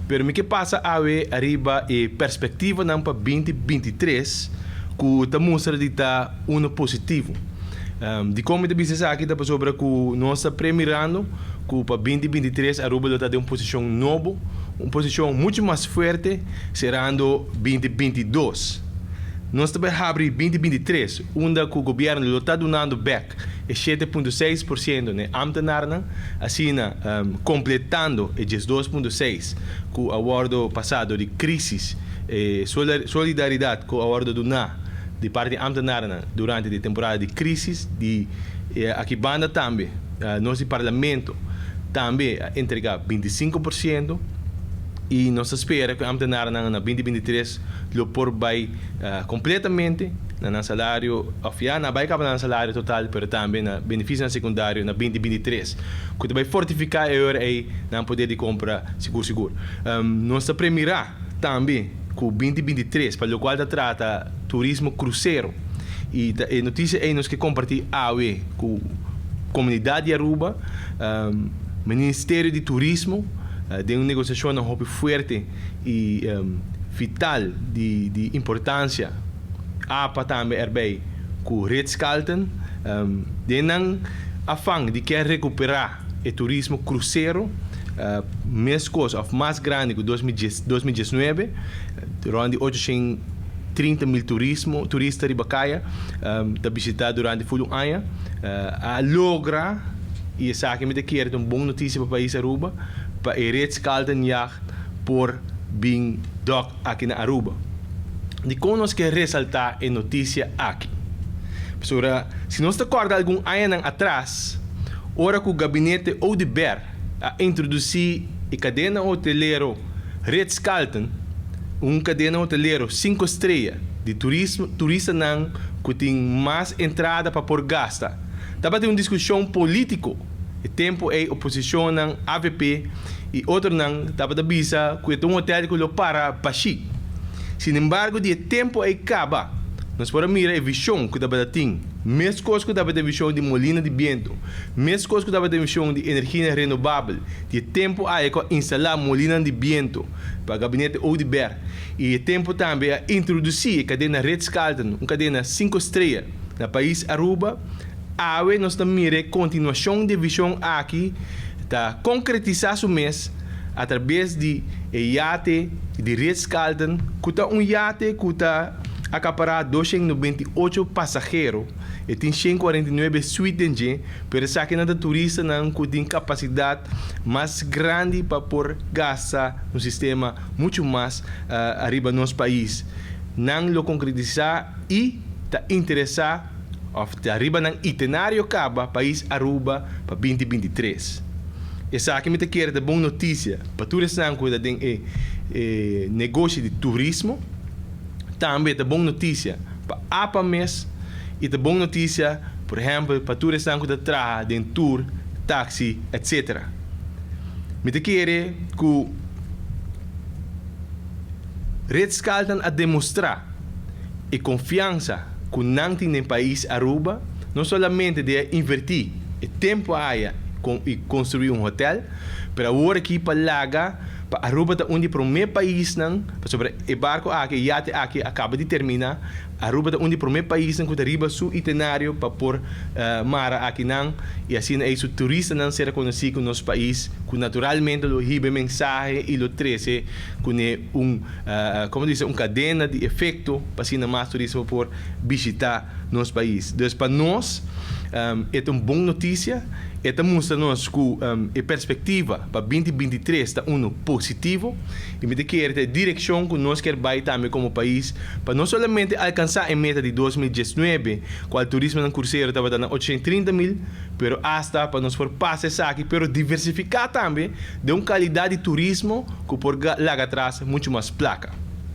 Pero o que passa arriba e perspectiva não para 2023 que está mostrando que está positivo. De como de business aqui está sobre que nós está premiando que para 2023 Aruba está em uma posição nova, uma posição muito mais forte, serando 2022. Nós também abrimos 2023, onde o governo está dando back 7,6% né, ambtenaren, assim, completando os 2,6% com o acordo passado de crise e solidariedade com o acordo do de parte ambtenaren durante a temporada de crise, aqui banda também, nosso parlamento também entregar 25%. E nós espera que o ambtenaren na 2023 lo por vai completamente no salário oficial, vai acabar no salário total, mas também no benefício secundário na 2023. Que vai fortificar aí no poder de compra seguro. Nós premiará também com 2023, para o qual trata turismo cruzeiro. E a notícia é que compartilhar com a comunidade de Aruba, Ministério de Turismo, de uma negociação muito forte e vital de importância para também erbij com Ritz-Carlton de não afang de quer recuperar o turismo cruzeiro mais coisa ou mais grande que 2019 durante 830 mil turistas de Bacaia da visitar durante o ano a logra e essa aqui me quer uma boa notícia para o país Aruba para o Ritz-Carlton Yacht por bem dock aqui na Aruba. De como nós queremos ressaltar a notícia aqui. Pessoal, se nós recordamos algum ano atrás, hora que o gabinete Odebert a introduzir a cadena hoteleiro Ritz-Carlton, cadena hoteleiro 5 estrelas de turista não que tem mais entrada para por gasta. Estava tendo uma discussão política. O tempo é oposição ng AVP e outro não estava da visa que um hotel que lo para Pachi. Sin embargo, de tempo é acaba. Nós podemos mirar a visão que estava tem. Mesma coisa que estava da visão de molina de vento. Mesma coisa que estava da visão de energia renovável. De tempo é que instalar molina de vento para o gabinete Odebert. E o tempo também é introduzir a cadena Ritz-Carlton, uma cadena 5 estrelas no país Aruba. Nós também a continuação de visão aqui, está concretizar o mês através de iate de Ritz-Carlton, que está iate que está acaparar 298 passageiros e tem 149 suítes, mas aqui não turista não tem capacidade mais grande para por gastar no sistema muito mais arriba no nosso país. Não lo concretizar e está interessado arriba ng itinerário acaba país Aruba para 2023. Essa aqui me quer dar boa notícia para turistas que têm negócio de turismo. Também é boa notícia para APAMES e é boa notícia, por exemplo, para turistas que trabalham de tour, táxi, etc. Me quer que Ritz-Carlton a demonstrar a confiança que não tem no país Aruba, não somente de invertir o tempo aí e construir um hotel, mas agora aqui para Laga, para Aruba é onde para o meu país não, sobre o barco aqui, iate aqui acaba de terminar, Aruba é onde para o meu país não que arriba seu itinerário para por mara aqui não, e assim é o turista não será conhecido no nosso país, que naturalmente lo ribe mensagem e lo trece com como diz, cadena de efeito para assim mais turismo por visitar nosso país. Então para nós é uma boa notícia. Esta mostra-nos que a perspectiva para 2023 está positivo e me quer a direção que nós queremos também como país para não somente alcançar a meta de 2019, qual o turismo no cruzeiro estava dando 830 mil, mas hasta para nós por passar aqui, mas diversificar também de uma qualidade de turismo que por lá atrás muito mais placa.